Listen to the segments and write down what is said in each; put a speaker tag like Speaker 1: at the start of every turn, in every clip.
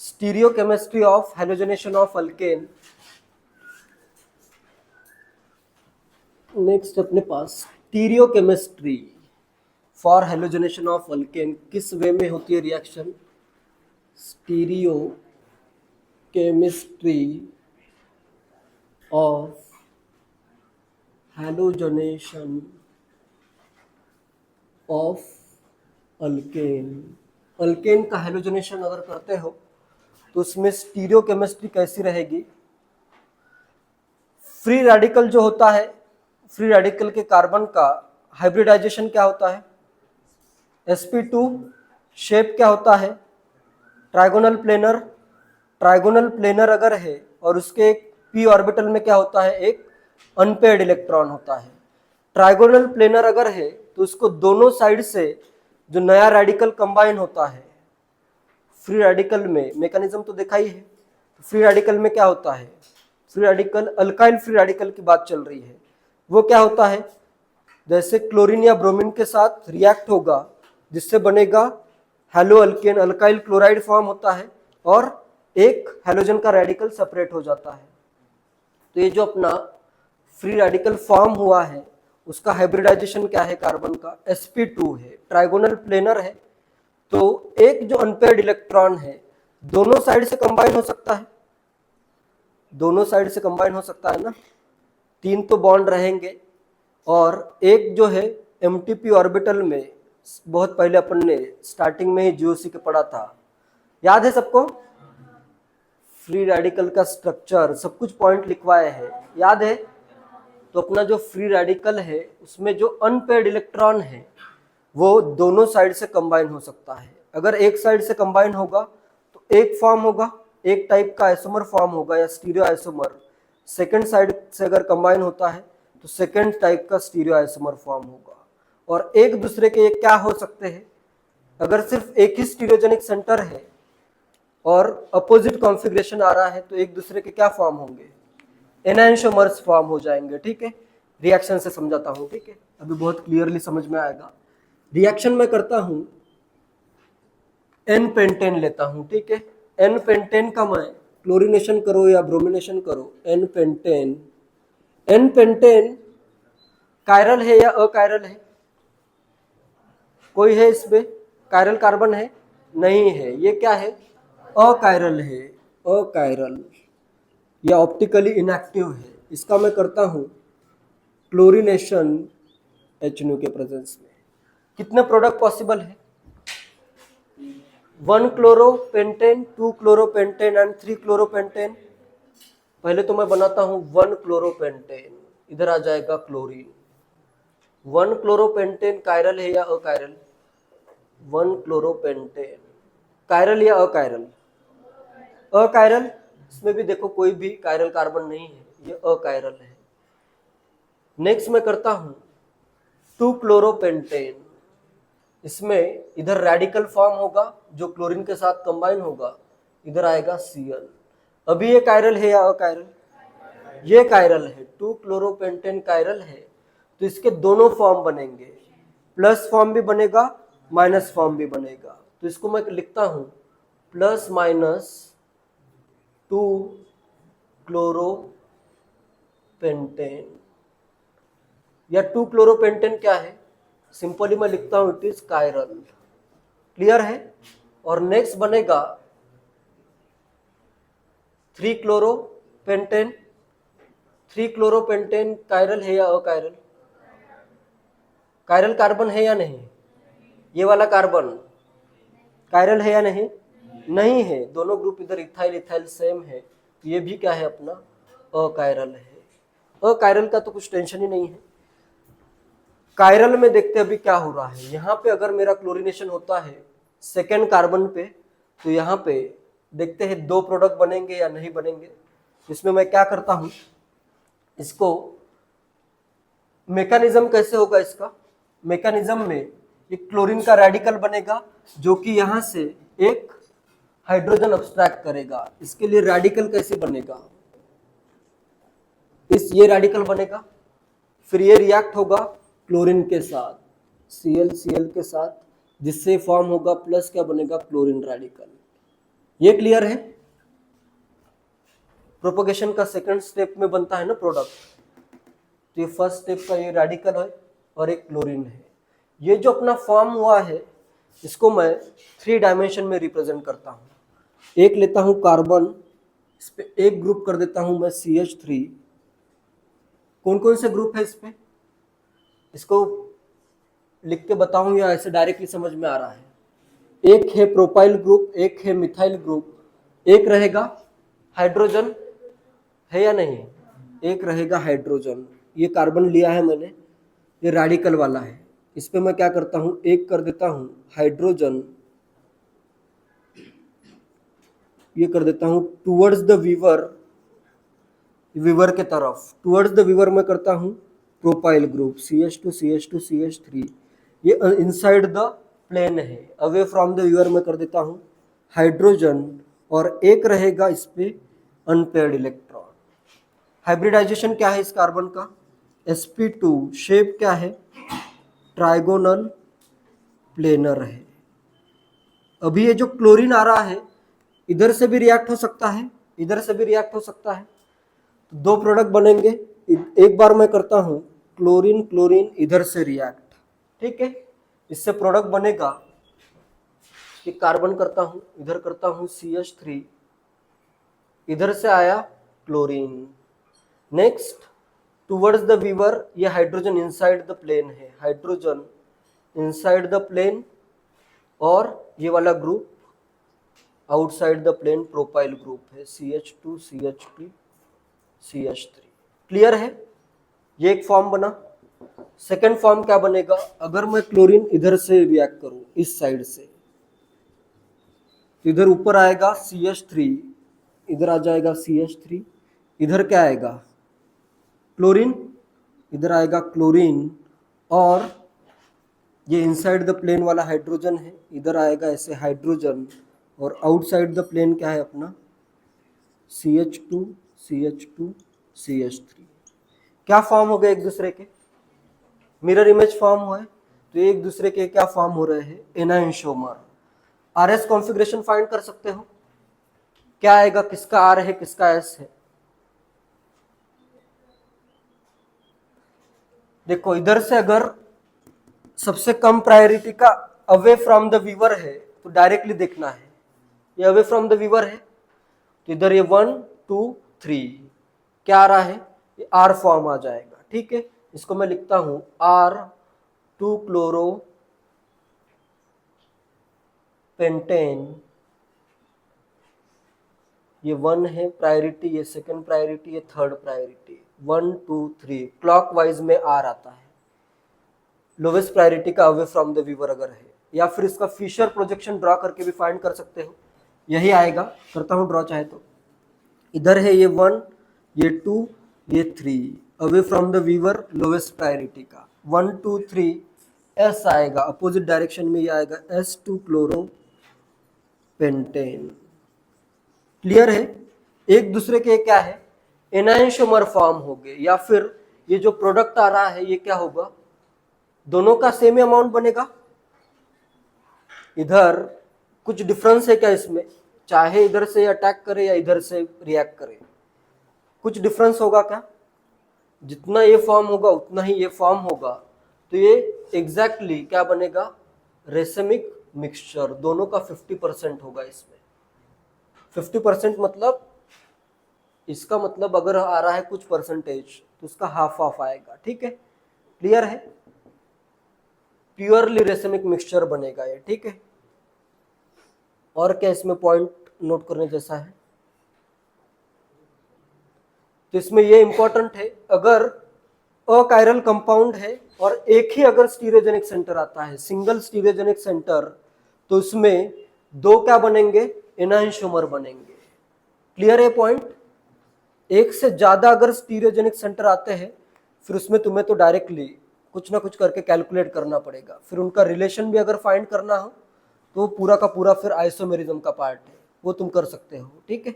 Speaker 1: Stereochemistry of halogenation of alkane. Next अपने पास stereochemistry for halogenation of alkane किस way में होती है reaction. Stereochemistry of halogenation of alkane. Alkane का हेलोजनेशन अगर करते हो तो उसमें स्टीरियोकेमिस्ट्री कैसी रहेगी। फ्री रेडिकल जो होता है, फ्री रेडिकल के कार्बन का हाइब्रिडाइजेशन क्या होता है, sp2। शेप क्या होता है, ट्राइगोनल प्लेनर। ट्राइगोनल प्लेनर अगर है और उसके एक p ऑर्बिटल में क्या होता है, एक अनपेयर्ड इलेक्ट्रॉन होता है। ट्राइगोनल प्लेनर अगर है तो उसको दोनों साइड से जो नया रेडिकल कंबाइन होता है, फ्री रेडिकल में मैकेनिज्म तो देखा ही है। फ्री रेडिकल में क्या होता है, free radical alkyl free radical की बात चल रही है। वो क्या होता है, जैसे क्लोरीन या ब्रोमीन के साथ रिएक्ट होगा जिससे बनेगा hello alkane, alkyl chloride form होता है और एक हेलोजन का रेडिकल सेपरेट हो जाता है। तो ये जो अपना फ्री रेडिकल फॉर्म हुआ है उसका हाइब्रिडाइजेशन क्या है, कार्बन का sp2 है, ट्राइगोनल प्लेनर है। तो एक जो अनपेयर्ड इलेक्ट्रॉन है दोनों साइड से कंबाइन हो सकता है, दोनों साइड से कंबाइन हो सकता है ना, 3 तो बॉन्ड रहेंगे। और एक जो है एमटीपी ऑर्बिटल में, बहुत पहले अपन ने स्टार्टिंग में ही जीओसी के पढ़ा था, याद है सबको, फ्री रेडिकल का स्ट्रक्चर सब कुछ पॉइंट लिखवाए हैं, याद है। तो अपना जो फ्री रेडिकल है उसमें जो अनपेयर्ड इलेक्ट्रॉन है वो दोनों साइड से कंबाइन हो सकता है। अगर एक साइड से कंबाइन होगा तो एक फॉर्म होगा, एक टाइप का आइसोमर फॉर्म होगा या स्टीरियो आइसोमर। सेकंड साइड से अगर कंबाइन होता है तो सेकंड टाइप का स्टीरियो आइसोमर फॉर्म होगा। और एक दूसरे के ये क्या हो सकते हैं, अगर सिर्फ एक ही स्टीरियोजेनिक सेंटर है और अपोजिट कॉन्फ़िगरेशन आ रहा है तो एक दूसरे के क्या फॉर्म होंगे, एनाइंशोमर्स फॉर्म हो जाएंगे। ठीक है, रिएक्शन से समझाता हूँ, ठीक है, अभी बहुत क्लियरली समझ में आएगा। रिएक्शन में करता हूँ, एन पेंटेन लेता हूँ, ठीक है। एन पेंटेन का मैं क्लोरीनेशन करो या ब्रोमिनेशन करो, n pentane. N pentane chiral है या अकायरल है, कोई है इसमें कायरल कार्बन है, नहीं है, ये क्या है, अकायरल है, अकायरल या ऑप्टिकली इनएक्टिव है। इसका मैं करता हूँ क्लोरीनेशन HNO के प्रेजेंस में। कितने प्रोडक्ट पॉसिबल है, 1 क्लोरोपेंटेन, 2 क्लोरोपेंटेन एंड 3 क्लोरोपेंटेन। पहले तो मैं बनाता हूँ 1 क्लोरोपेंटेन, इधर आ जाएगा क्लोरीन। 1 क्लोरोपेंटेन कायरल है या अकायरल, 1 क्लोरोपेंटेन कायरल या अकायरल, अकायरल। इसमें भी देखो कोई भी कायरल कार्बन नहीं है, ये अकायरल है। नेक्स्ट मैं करता हूँ 2 क्लोरोपेंटेन, इसमें इधर रेडिकल फॉर्म होगा जो क्लोरीन के साथ कंबाइन होगा, इधर आएगा Cl। अभी ये कायरल है या अकायरल, ये कायरल है, 2 क्लोरोपेंटेन कायरल है। तो इसके दोनों फॉर्म बनेंगे, प्लस फॉर्म भी बनेगा, माइनस फॉर्म भी बनेगा। तो इसको मैं लिखता हूं प्लस माइनस 2 क्लोरोपेंटेन, या 2 क्लोरोपेंटेन क्या है, सिंपली मैं लिखता हूं इट इज कायरल। क्लियर है। और नेक्स्ट बनेगा 3 क्लोरोपेंटेन। 3 क्लोरोपेंटेन कायरल है या अकायरल, कायरल कार्बन है या नहीं, ये वाला कार्बन कायरल है या नहीं, नहीं है। दोनों ग्रुप इधर इथाइल इथाइल सेम है, ये भी क्या है अपना अकायरल है। अकायरल का तो कुछ टेंशन ही नहीं है। कायरल में देखते हैं अभी क्या हो रहा है। यहाँ पे अगर मेरा क्लोरीनेशन होता है सेकेंड कार्बन पे तो यहाँ पे देखते हैं 2 प्रोडक्ट बनेंगे या नहीं बनेंगे। इसमें मैं क्या करता हूँ, इसको मैकेनिज्म कैसे होगा इसका, मैकेनिज्म में एक क्लोरीन का रेडिकल बनेगा जो कि यहाँ से एक हाइड्रोजन अब्स्ट्रैक्ट करेगा। इसके लिए रेडिकल कैसे बनेगा, ये रेडिकल बनेगा, फिर ये रिएक्ट होगा क्लोरीन के साथ, Cl के साथ, जिससे फॉर्म होगा प्लस क्या बनेगा, क्लोरीन रेडिकल। ये क्लियर है? प्रोपोगेशन का सेकंड स्टेप में बनता है ना प्रोडक्ट, तो ये फर्स्ट स्टेप का ये रेडिकल है और एक क्लोरीन है। ये जो अपना फॉर्म हुआ है इसको मैं 3 डायमेंशन में रिप्रेजेंट करता हूँ। एक लेता हूँ कार्बन, इस पे एक ग्रुप कर देता हूँ मैं CH3। कौन कौन से ग्रुप है इस पे, इसको लिख के बताऊं या ऐसे डायरेक्टली समझ में आ रहा है? एक है प्रोपाइल ग्रुप, एक है मिथाइल ग्रुप, एक रहेगा हाइड्रोजन, है या नहीं? एक रहेगा हाइड्रोजन। ये कार्बन लिया है मैंने, ये रेडिकल वाला है। इस पे मैं क्या करता हूं, एक कर देता हूं हाइड्रोजन, ये कर देता हूं टूवर्ड्स द वीवर, वीवर के तरफ, टूवर्ड्स द वीवर में करता हूं propyl group CH2 CH2 CH3। ये इनसाइड द प्लेन है, अवे फ्रॉम द वीवर में कर देता हूं हाइड्रोजन, और एक रहेगा इस पे अनपेयर्ड इलेक्ट्रॉन। हाइब्रिडाइजेशन क्या है इस कार्बन का? sp2, शेप क्या है? ट्राइगोनल प्लेनर है। अभी ये जो क्लोरीन आ रहा है इधर से भी रिएक्ट हो सकता है, इधर से भी रिएक्ट हो सकता है, तो 2 प्रोडक्ट बनेंगे। एक बार मैं करता हूं क्लोरीन क्लोरीन इधर से रिएक्ट, ठीक है, इससे प्रोडक्ट बनेगा कि कार्बन करता हूं, इधर करता हूं CH3, इधर से आया chlorine. Next towards the viewer, ये हाइड्रोजन इनसाइड द प्लेन है, हाइड्रोजन इनसाइड द प्लेन, और ये वाला group outside the plane propyl group है CH2 CH2 CH3। क्लियर है? ये एक फॉर्म बना। सेकेंड फॉर्म क्या बनेगा? अगर मैं क्लोरीन इधर से रिएक्ट करूं इस साइड से, तो इधर ऊपर आएगा CH3, इधर आ जाएगा CH3, इधर क्या आएगा? क्लोरीन, इधर आएगा क्लोरीन, और ये इनसाइड द प्लेन वाला हाइड्रोजन है, इधर आएगा ऐसे हाइड्रोजन, और आउटसाइड द प्लेन क्या है अपना? CH2 CH2 CH3। क्या फॉर्म हो गए एक दूसरे के? मिरर इमेज फॉर्म हुए, तो एक दूसरे के क्या फॉर्म हो रहे हैं? एनाइंशोमर। RS कॉन्फ़िगरेशन फाइंड कर सकते हो, क्या आएगा? किसका R है, किसका S है? देखो इधर से अगर सबसे कम प्रायोरिटी का अवे फ्रॉम द वीवर है तो डायरेक्टली देखना है, ये अवे फ्रॉम द वीवर है, तो इधर ये 1 2 3 क्या आ रहा है? ये R फॉर्म आ जाएगा, ठीक है। इसको मैं लिखता हूं R2 क्लोरो पेंटेन, ये 1 है प्रायोरिटी, ये सेकंड प्रायोरिटी, ये थर्ड प्रायोरिटी, 1 2 3 क्लॉकवाइज में R आता है। लोवेस्ट प्रायोरिटी का अवे फ्रॉम द वीवर अगर है, या फिर इसका फिशर प्रोजेक्शन ड्रॉ करके भी फाइंड कर सकते हो, यही आएगा। करता हूं ड्रॉ चाहे तो, इधर है ये 1 ये 2 ये 3, away from the viewer lowest priority का 1 2 3 S आएगा, अपोजिट डायरेक्शन में ये आएगा S2 क्लोरो पेंटेन। क्लियर है? एक दूसरे के क्या है? एनाइंशोमर फॉर्म हो गए, या फिर ये जो प्रोडक्ट आ रहा है ये क्या होगा? दोनों का सेम अमाउंट बनेगा। इधर कुछ डिफरेंस है क्या इसमें? चाहे इधर से अटैक करे या इधर से रिएक्ट करे, कुछ डिफरेंस होगा क्या? जितना ये फॉर्म होगा उतना ही ये फॉर्म होगा, तो ये एग्जैक्टली क्या बनेगा? Racemic mixture. दोनों का 50% होगा इसमें। 50% मतलब, इसका मतलब अगर आ रहा है कुछ परसेंटेज तो उसका हाफ ऑफ आएगा, ठीक है। क्लियर है? प्योरली रेसमिक मिक्सचर बनेगा ये, ठीक है। और क्या इसमें पॉइंट नोट करने जैसा है? तो इसमें ये इंपॉर्टेंट है, अगर अकायरल कंपाउंड है और एक ही अगर स्टीरियोजेनिक सेंटर आता है, सिंगल स्टीरियोजेनिक सेंटर, तो इसमें 2 क्या बनेंगे? एनाइंशोमर बनेंगे। क्लियर है पॉइंट? एक से ज्यादा अगर स्टीरियोजेनिक सेंटर आते हैं फिर उसमें तुम्हें तो डायरेक्टली कुछ ना कुछ करके कैलकुलेट करना पड़ेगा, फिर उनका रिलेशन भी अगर फाइंड करना हो तो पूरा का पूरा फिर आइसोमेरिज्म का पार्ट है, वो तुम कर सकते हो, ठीक है।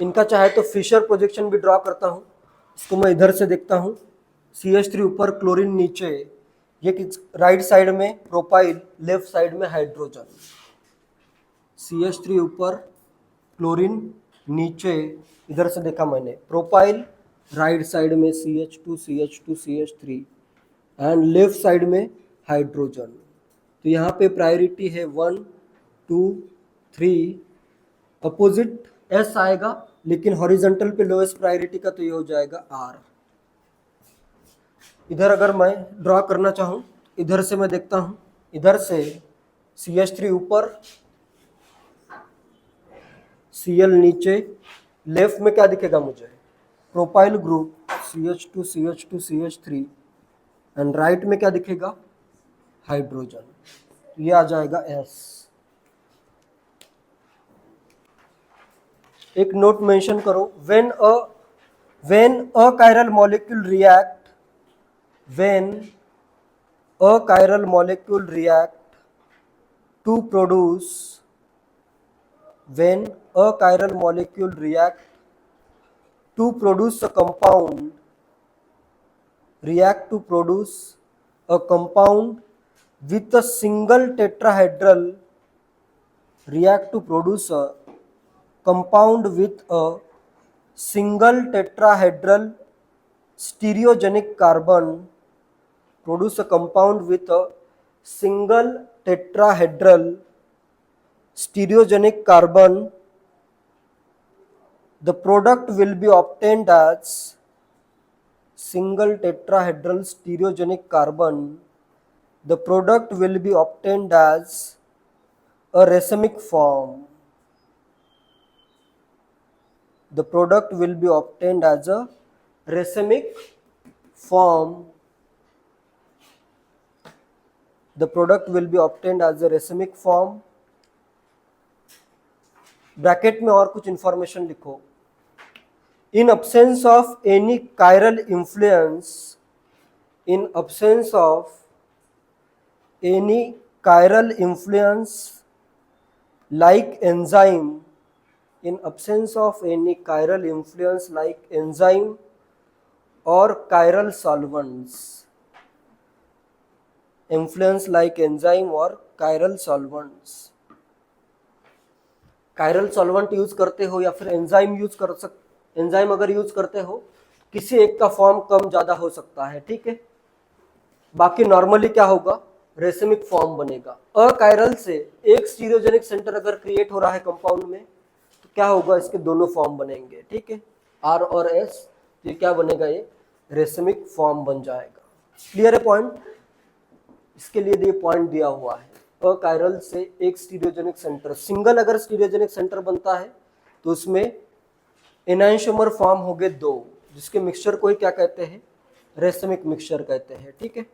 Speaker 1: इनका चाहे तो फिशर प्रोजेक्शन भी ड्रॉ करता हूं। इसको मैं इधर से देखता हूं, CH3 ऊपर, क्लोरीन नीचे, ये राइट साइड में प्रोपाइल, लेफ्ट साइड में हाइड्रोजन। CH3 ऊपर, क्लोरीन नीचे, इधर से देखा मैंने प्रोपाइल राइट साइड में CH2 CH2 CH3 and left side में हाइड्रोजन। तो यहाँ पे प्रायोरिटी है 1 2 3, अपोजिट S आएगा, लेकिन हॉरिजॉन्टल पे लोएस्ट प्रायोरिटी का तो ये हो जाएगा R। इधर अगर मैं ड्रॉ करना चाहूँ, इधर से मैं देखता हूँ, इधर से CH3 ऊपर, Cl नीचे, लेफ्ट में क्या दिखेगा मुझे, propyl group CH2 CH2 CH3 and right में क्या दिखेगा, हाइड्रोजन। ये आ जाएगा S। एक नोट मेंशन करो, when a chiral molecule react, when a chiral molecule react to produce, when a chiral molecule react to produce a compound, react to produce a compound with a single tetrahedral, react to produce a compound with a single tetrahedral stereogenic carbon, produce a compound with a single tetrahedral stereogenic carbon, the product will be obtained as single tetrahedral stereogenic carbon, the product will be obtained as a racemic form, the product will be obtained as a racemic form, the product will be obtained as a racemic form। Bracket में और कुछ information लिखो, in absence of any chiral influence, in absence of any chiral influence like enzyme, in absence of any chiral influence like enzyme or chiral solvents, influence like enzyme or chiral solvents, chiral solvent use करते हो या फिर enzyme use कर enzyme अगर use करते हो, किसी एक का फॉर्म कम ज्यादा हो सकता है, ठीक है। बाकी नॉर्मली क्या होगा, रेसिमिक फॉर्म बनेगा। अकायरल से एक स्टीरियोजेनिक सेंटर अगर क्रिएट हो रहा है कंपाउंड में, तो क्या होगा, इसके दोनों फॉर्म बनेंगे, ठीक है, R और S। तो ये क्या बनेगा, ये रेसिमिक फॉर्म बन जाएगा। क्लियर है पॉइंट? इसके लिए ये पॉइंट दिया हुआ है, अकायरल से एक स्टीरियोजेनिक सेंटर, सिंगल अगर स्टीरियोजेनिक सेंटर बनता है तो उसमें एनाइंशोमर फॉर्म हो गए 2, जिसके मिक्सचर को ही क्या कहते हैं, रेसिमिक मिक्सचर कहते हैं, ठीक है।